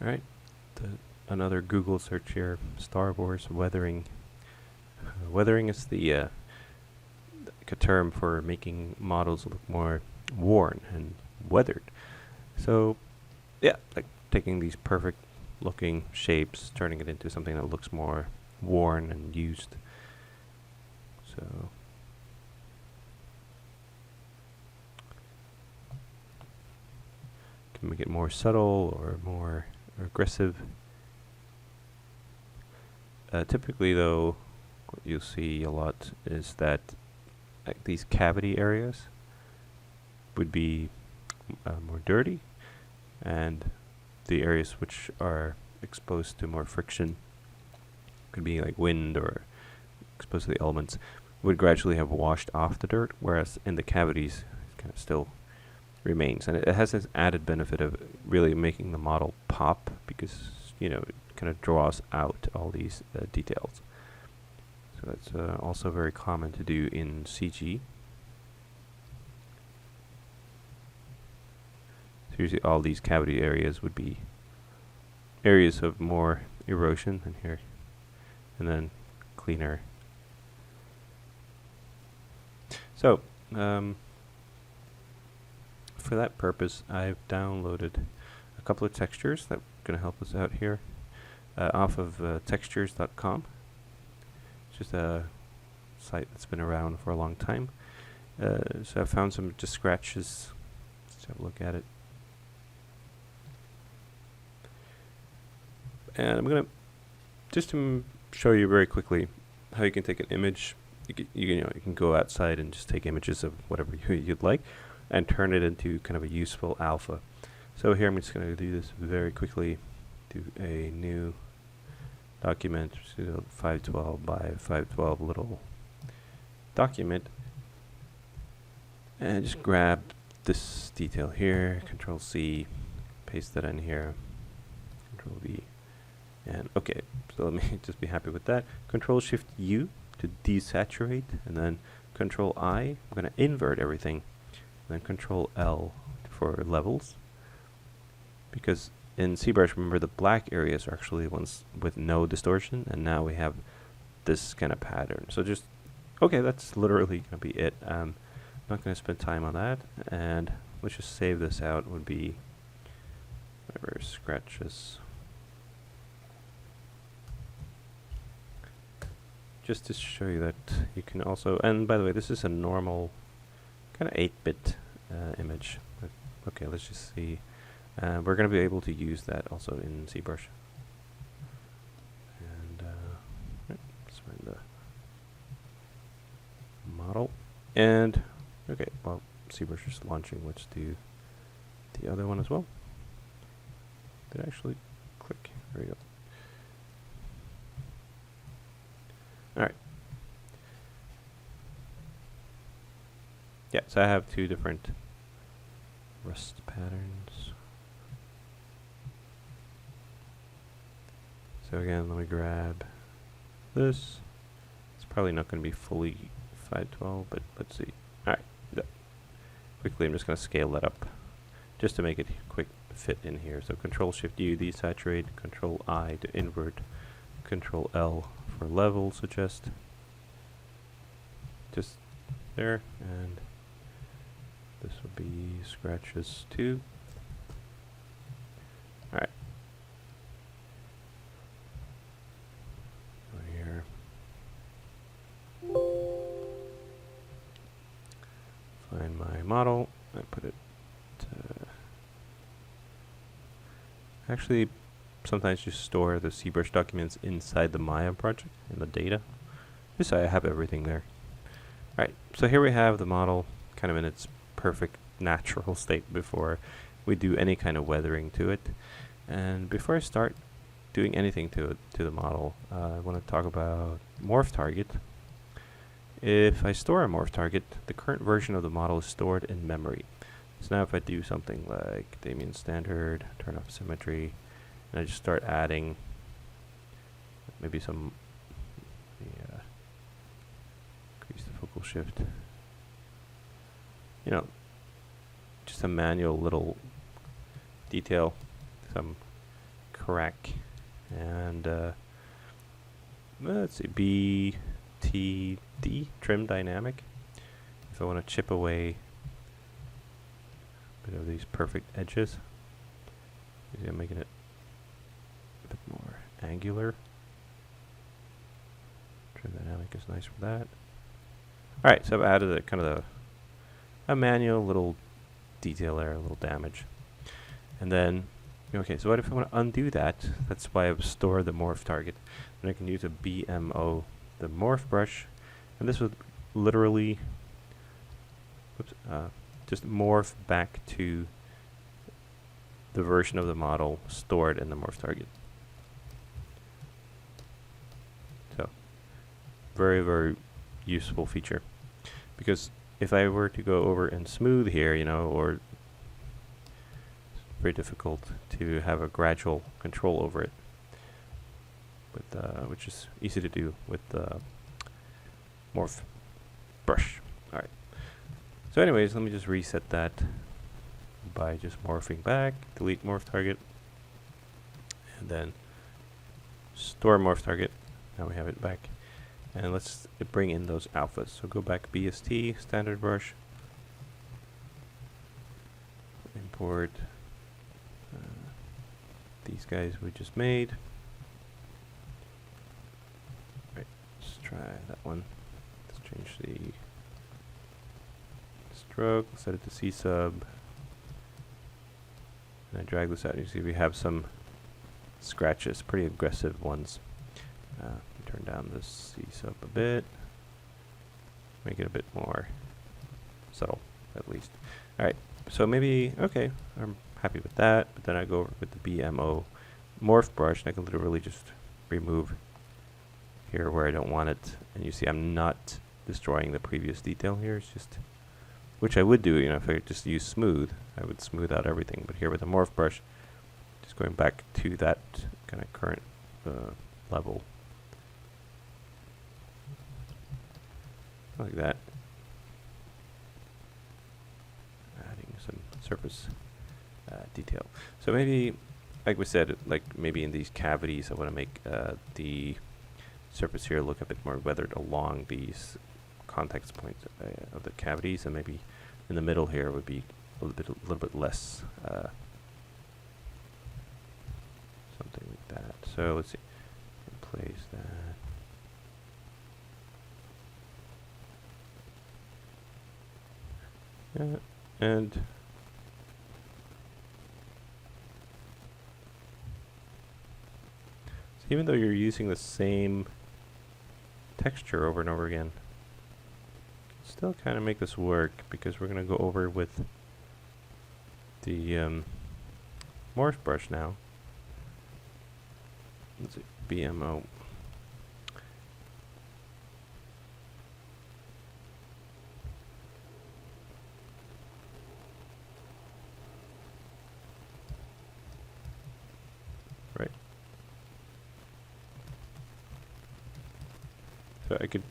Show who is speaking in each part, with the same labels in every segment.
Speaker 1: Alright, another Google search here, Star Wars weathering. Weathering is the like a term for making models look more worn and weathered. So, yeah, like taking these perfect looking shapes, turning it into something that looks more worn and used. So, can make it more subtle or more aggressive. Typically, though, what you'll see a lot is that these cavity areas would be more dirty, and the areas which are exposed to more friction, could be like wind or exposed to the elements, would gradually have washed off the dirt, whereas in the cavities it kind of still remains. And it has this added benefit of really making the model pop, because it kind of draws out all these details. So that's also very common to do in CG. So usually all these cavity areas would be areas of more erosion in here, and then cleaner. So for that purpose, I've downloaded a couple of textures that are going to help us out here off of textures.com. It's just a site that's been around for a long time. So I found some just scratches. Let's have a look at it. And I'm going to just to show you very quickly how you can take an image. You can go outside and just take images of whatever you'd like and turn it into kind of a useful alpha. So here I'm just going to do this very quickly. Do a new document, 512 by 512 little document, and just grab this detail here, Control C, paste that in here, Control V, and okay, so let me just be happy with that. Control Shift U to desaturate, and then Control I, I'm going to invert everything, and then Control L for levels, because in ZBrush, remember, the black areas are actually ones with no distortion, and now we have this kind of pattern. So just, okay, that's literally going to be it. I'm not going to spend time on that, and let's just save this out. Would be whatever scratches. Just to show you that you can also, and by the way, this is a normal kind of 8-bit image. But okay, let's just see. We're going to be able to use that also in ZBrush. And let's find the model. And okay, well, ZBrush is launching. Let's do the other one as well. Did I actually click? There we go. Alright. Yeah, so I have two different rust patterns. So again, let me grab this. It's probably not going to be fully 512, but let's see. Alright, quickly I'm just going to scale that up just to make it quick fit in here. So Control Shift U, desaturate, Control I to invert, Control L for level, suggest. Just there, and this will be scratches too. Alright. Here. Find my model. I put it actually sometimes just store the ZBrush documents inside the Maya project in the data, just so I have everything there. Alright, so here we have the model kind of in its perfect natural state before we do any kind of weathering to it. And before I start doing anything to the model, I want to talk about morph target. If I store a morph target, the current version of the model is stored in memory. So now if I do something like Damien standard, turn off symmetry, and I just start adding maybe some, increase the focal shift, just a manual little detail, some crack. And let's see, BTD, trim dynamic. If I want to chip away a bit of these perfect edges, I'm making it a bit more angular. Trim dynamic is nice for that. Alright, so I've added a kind of a manual little detail there, a little damage. And then, okay, so what if I want to undo that? That's why I've stored the morph target. And I can use a BMO, the morph brush, and this would literally just morph back to the version of the model stored in the morph target. So, very, very useful feature. Because if I were to go over and smooth here, you know, or it's very difficult to have a gradual control over it, with which is easy to do with the morph brush. Alright. So anyways, let me just reset that by just morphing back, delete morph target, and then store morph target. Now we have it back. And let's bring in those alphas. So go back BST, standard brush, import these guys we just made. Right, let's try that one. Let's change the stroke, set it to C sub. And I drag this out. You see we have some scratches, pretty aggressive ones. Turn down this C sub a bit. Make it a bit more subtle, at least. Alright, so maybe, okay, I'm happy with that. But then I go over with the BMO morph brush, and I can literally just remove here where I don't want it. And you see I'm not destroying the previous detail here. It's just, which I would do, you know, if I just use smooth, I would smooth out everything. But here with the morph brush, just going back to that kind of current level. Like that. Adding some surface detail. So maybe, like we said, like maybe in these cavities, I want to make the surface here look a bit more weathered along these contact points of the cavities, and maybe in the middle here would be a little bit less. Something like that. So let's see. Place that. And so even though you're using the same texture over and over again, you can still kind of make this work, because we're going to go over with the morph brush now. Let's see, BMO. Right. So I could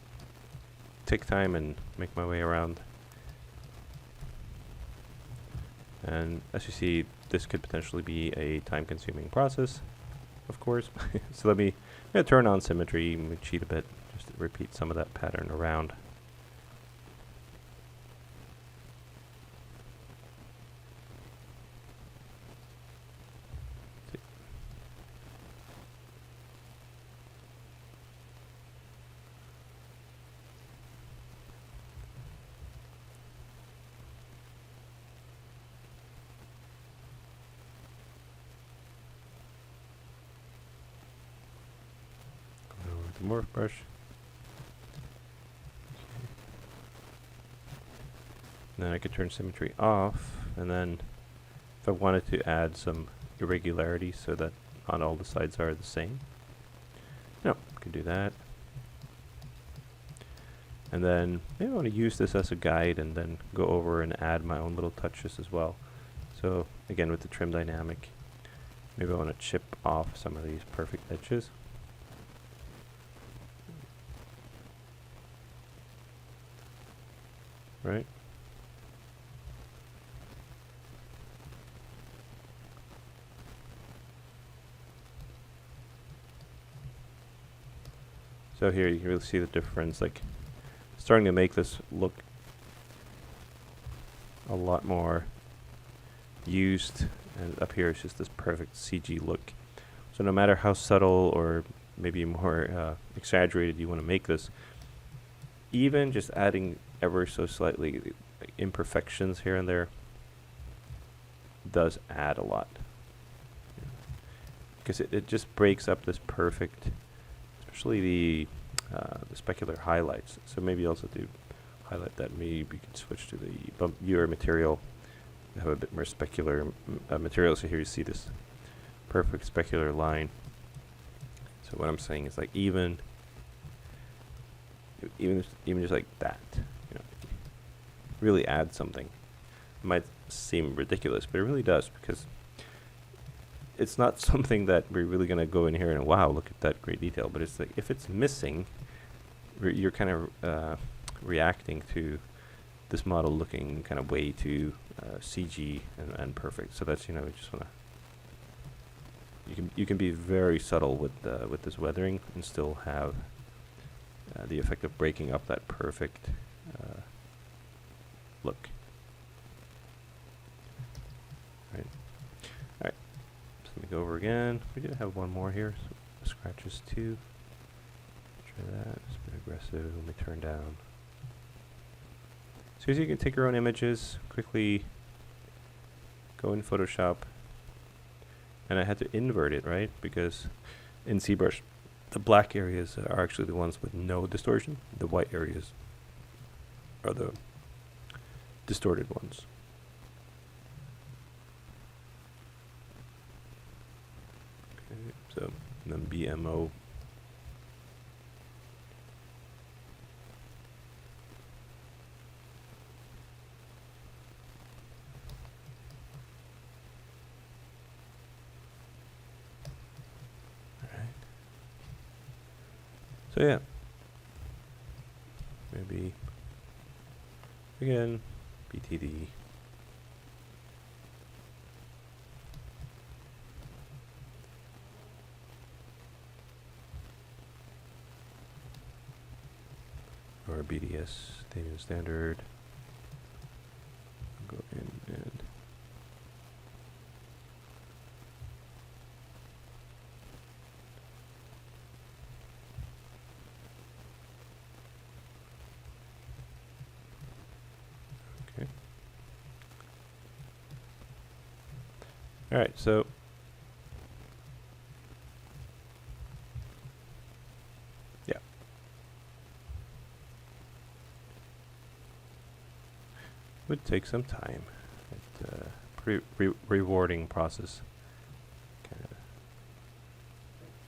Speaker 1: take time and make my way around. And as you see, this could potentially be a time-consuming process, of course. So let me turn on symmetry and cheat a bit, just to repeat some of that pattern around. The morph brush. And then I could turn symmetry off, and then if I wanted to add some irregularity so that not all the sides are the same, I could do that. And then maybe I want to use this as a guide and then go over and add my own little touches as well. So again, with the trim dynamic, maybe I want to chip off some of these perfect edges. Right? So here you can really see the difference, like starting to make this look a lot more used, and up here it's just this perfect CG look. So no matter how subtle or maybe more exaggerated you want to make this, even just adding ever so slightly imperfections here and there does add a lot, because it just breaks up this perfect, especially the specular highlights. So maybe also to highlight that, maybe you can switch to the bump viewer material, have a bit more specular material. So here you see this perfect specular line. So what I'm saying is, like, even just like that, really add something. It might seem ridiculous, but it really does, because it's not something that we're really going to go in here and, wow, look at that great detail. But it's like, if it's missing, you're kind of reacting to this model looking kind of way too CG and perfect. So that's, you just want to, you can be very subtle with this weathering and still have the effect of breaking up that perfect look. Right. All right. So let me go over again. We did have one more here. So scratches too. Try that. It's a bit aggressive. Let me turn down. So as you can take your own images, quickly go in Photoshop. And I had to invert it, right? Because in ZBrush, the black areas are actually the ones with no distortion. The white areas are the distorted ones. Okay, so then BMO. So yeah, maybe again BTD. Or BDS data standard. I'll go in and all right, so yeah. Would take some time. It's a pretty rewarding process. Kind of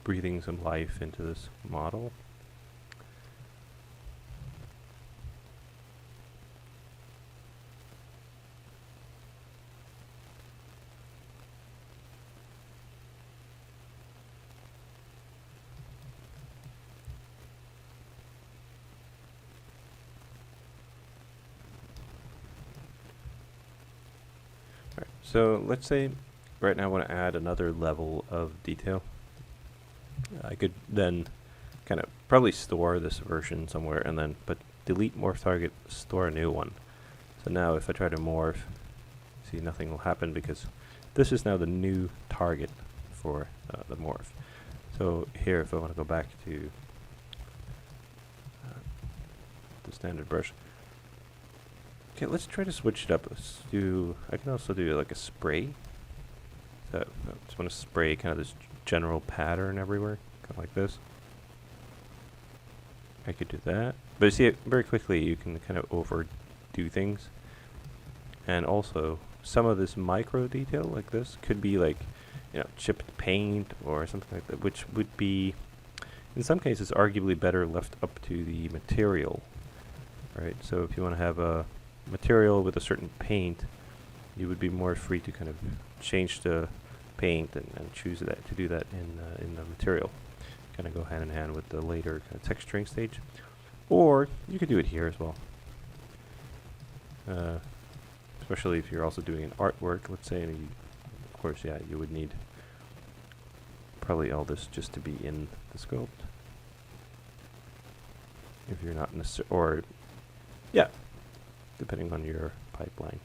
Speaker 1: breathing some life into this model. So let's say right now I want to add another level of detail. I could then kind of probably store this version somewhere and then, but delete morph target, store a new one. So now if I try to morph, see, nothing will happen because this is now the new target for the morph. So here, if I want to go back to the standard brush, okay, let's try to switch it up. Let's do, I can also do like a spray. So I just want to spray kind of this general pattern everywhere, kind of like this. I could do that. But you see, it very quickly you can kind of overdo things. And also, some of this micro detail like this could be like, chipped paint or something like that, which would be, in some cases, arguably better left up to the material, right? So if you want to have a material with a certain paint, you would be more free to kind of change the paint and choose that to do that in the material. Kind of go hand in hand with the later kind of texturing stage, or you could do it here as well. Especially if you're also doing an artwork, let's say, and of course, yeah, you would need probably all this just to be in the sculpt. if you're not necessarily, or yeah, depending on your pipeline.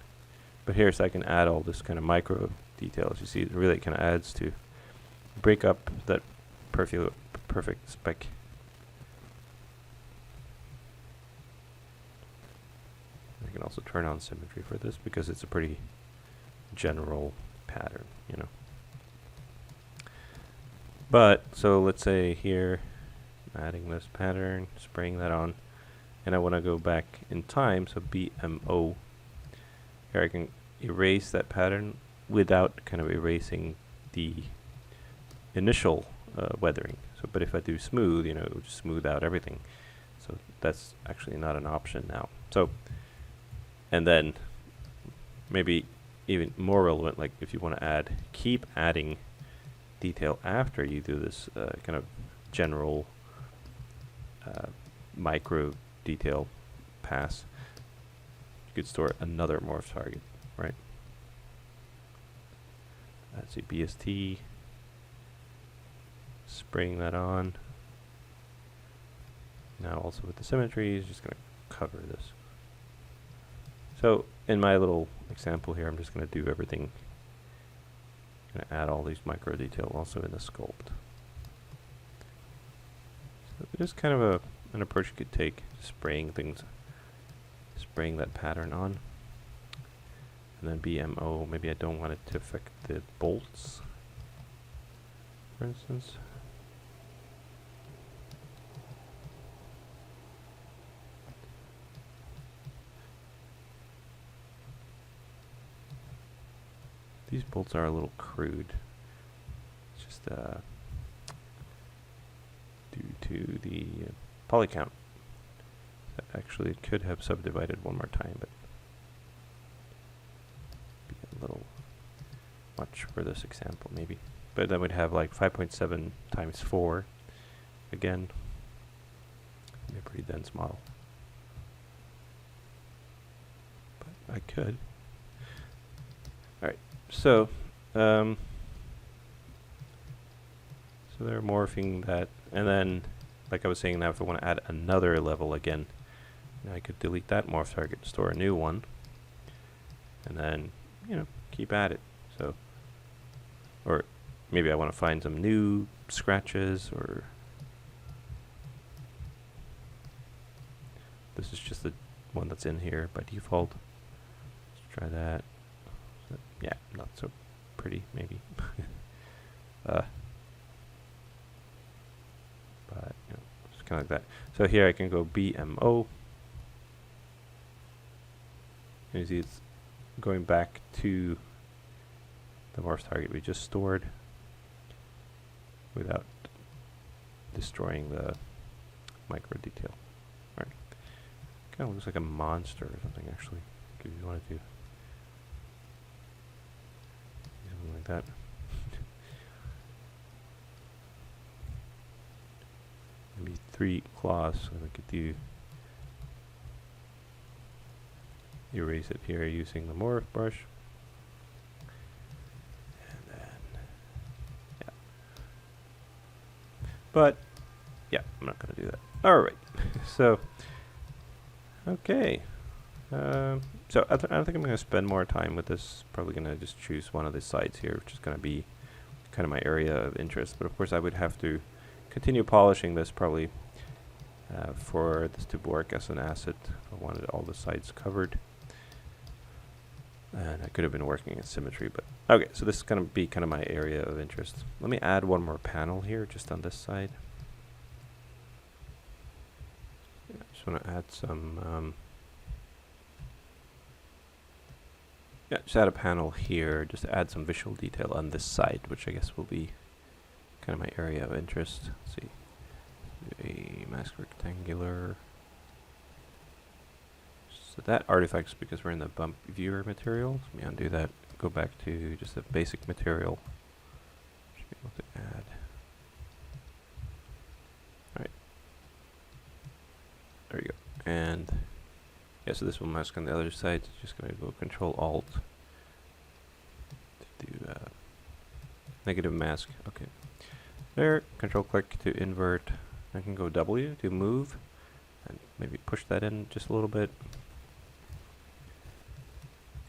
Speaker 1: But here, so I can add all this kind of micro details. You see, it really kind of adds to break up that perfect spec. I can also turn on symmetry for this because it's a pretty general pattern, you know. But, so let's say here, I'm adding this pattern, spraying that on, and I want to go back in time, so BMO. Here I can erase that pattern without kind of erasing the initial weathering. So, but if I do smooth, you know, it will just smooth out everything. So that's actually not an option now. So, and then maybe even more relevant, like if you want to keep adding detail after you do this kind of general micro detail pass, you could store another morph target, right? Let's see, BST, spraying that on. Now also with the symmetry, is just going to cover this. So in my little example here, I'm just going to do everything. Going to add all these micro detail also in the sculpt. So it is kind of an approach you could take, spraying that pattern on. And then BMO, maybe I don't want it to affect the bolts, for instance. These bolts are a little crude. It's just due to the poly count. Actually, it could have subdivided one more time, but be a little much for this example, maybe. But then we'd have like 5.7 times 4. Again, be a pretty dense model. But I could. All right. So, so they're morphing that, and then, like I was saying, now if I want to add another level again, I could delete that morph target, store a new one, and then, you know, keep at it. So, or maybe I want to find some new scratches, or this is just the one that's in here by default. Let's try that. Yeah, not so pretty, maybe. But, you know, just kind of like that. So here I can go BMO. And you see it's going back to the morph target we just stored without destroying the micro detail. Right. Kind of looks like a monster or something, actually. If you want to do something like that. Maybe 3 claws, so we could do erase it here using the morph brush. And then, yeah. But, yeah, I'm not going to do that. All right. So, okay. So I don't think I'm going to spend more time with this. Probably going to just choose one of the sides here, which is going to be kind of my area of interest. But of course, I would have to continue polishing this probably for this to work as an asset. I wanted all the sides covered. And I could have been working in symmetry, but okay, so this is going to be kind of my area of interest. Let me add one more panel here, just on this side. Yeah, I just want to add some, just add a panel here, just to add some visual detail on this side, which I guess will be kind of my area of interest. Let's see, a mask rectangular. So that artifact's because we're in the bump viewer material. Let me undo that. Go back to just the basic material. Should be able to add. Alright. There you go. And yeah, so this will mask on the other side. Just going to go Control Alt to do negative mask. Okay. There. Control click to invert. I can go W to move. And push that in just a little bit.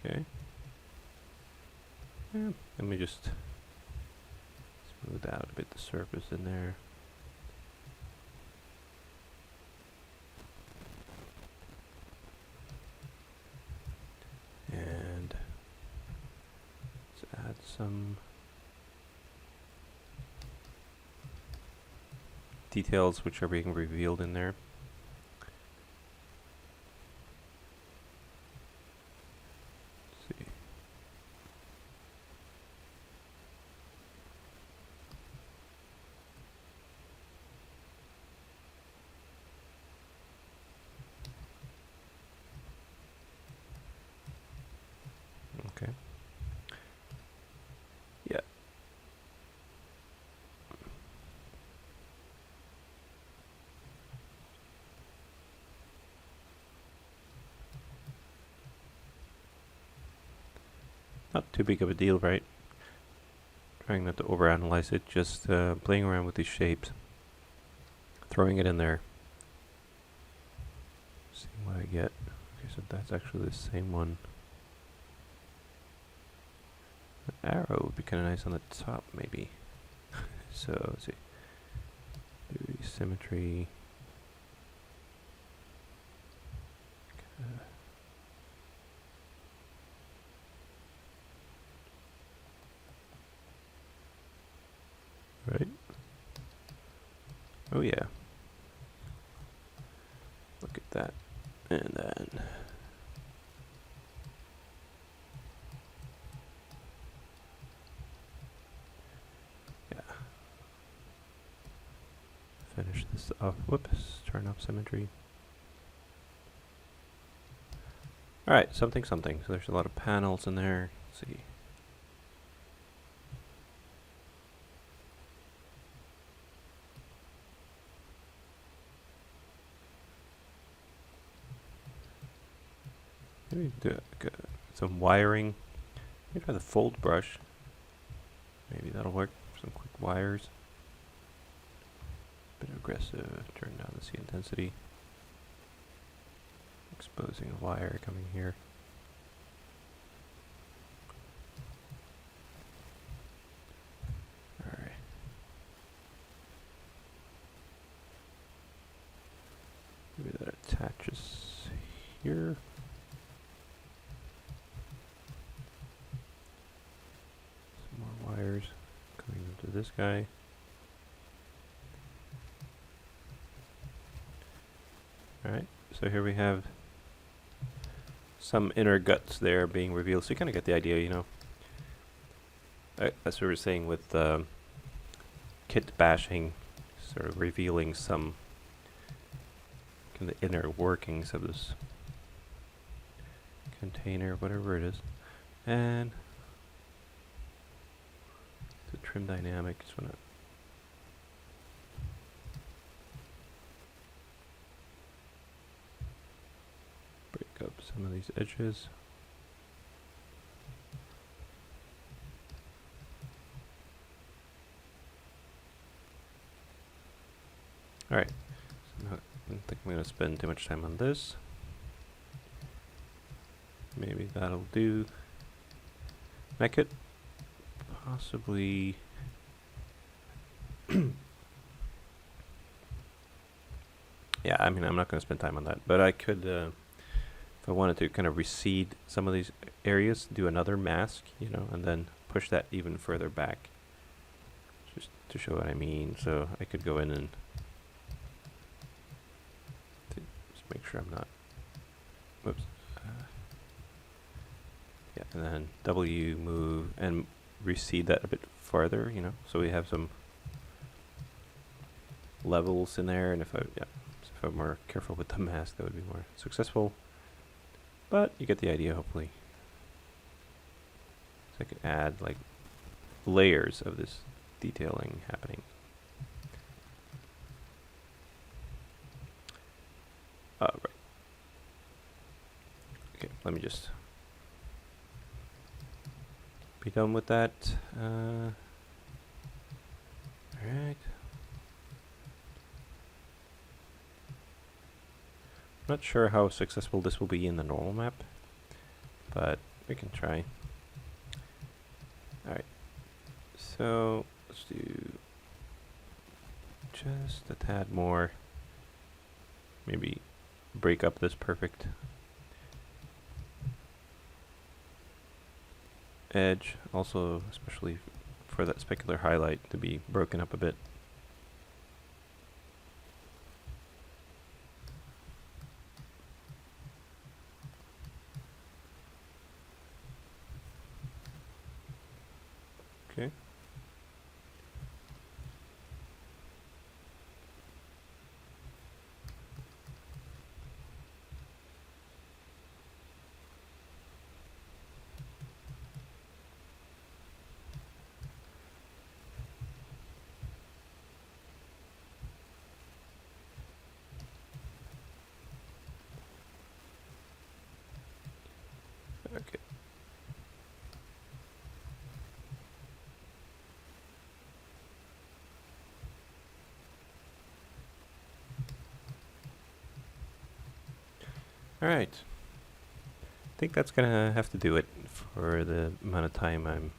Speaker 1: Okay. Yeah, let me just smooth out a bit the surface in there. And let's add some details which are being revealed in there. Let's see. Okay. Yeah. Not too big of a deal, right? Trying not to overanalyze it, just playing around with these shapes, throwing it in there, seeing what I get. Okay, so that's actually the same one. An arrow would be kind of nice on the top, maybe. So, let's see. Do symmetry. Right? Oh yeah. Look at that. And then yeah. Finish this off. Whoops, turn off symmetry. Alright, something. So there's a lot of panels in there. Let's see. Maybe do some wiring. Maybe try the fold brush. Maybe that'll work. Some quick wires. Bit aggressive. Turn down the C intensity. Exposing a wire coming here. Alright. Maybe that attaches here. Wires coming into this guy. Alright, so here we have some inner guts there being revealed. So you kind of get the idea, you know. As we were saying with kit bashing, sort of revealing some kind of inner workings of this container, whatever it is. And the trim dynamic, just want to break up some of these edges. Alright, so I don't think I'm going to spend too much time on this. Maybe that'll do. I could possibly yeah, I mean, I'm not going to spend time on that, but I could, if I wanted to kind of recede some of these areas, do another mask, you know, and then push that even further back, just to show what I mean. So I could go in and just make sure I'm not, whoops, yeah, and then W move and recede that a bit farther, you know, so we have some levels in there, and if I'm more careful with the mask, that would be more successful. But you get the idea, hopefully. So I could add like layers of this detailing happening. Right. Okay, let me just be done with that. Alright. Not sure how successful this will be in the normal map, but we can try. Alright, so let's do just a tad more. Maybe break up this perfect edge, also especially for that specular highlight to be broken up a bit. Okay. Okay. All right. I think that's gonna have to do it for the amount of time I'm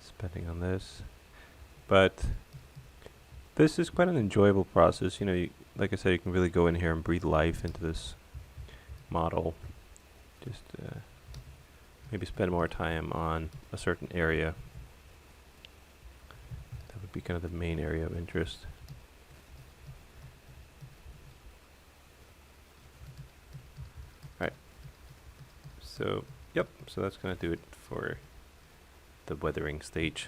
Speaker 1: spending on this. But this is quite an enjoyable process. You know, like I said, you can really go in here and breathe life into this model. Just maybe spend more time on a certain area. That would be kind of the main area of interest. Alright. So, yep. So that's going to do it for the weathering stage.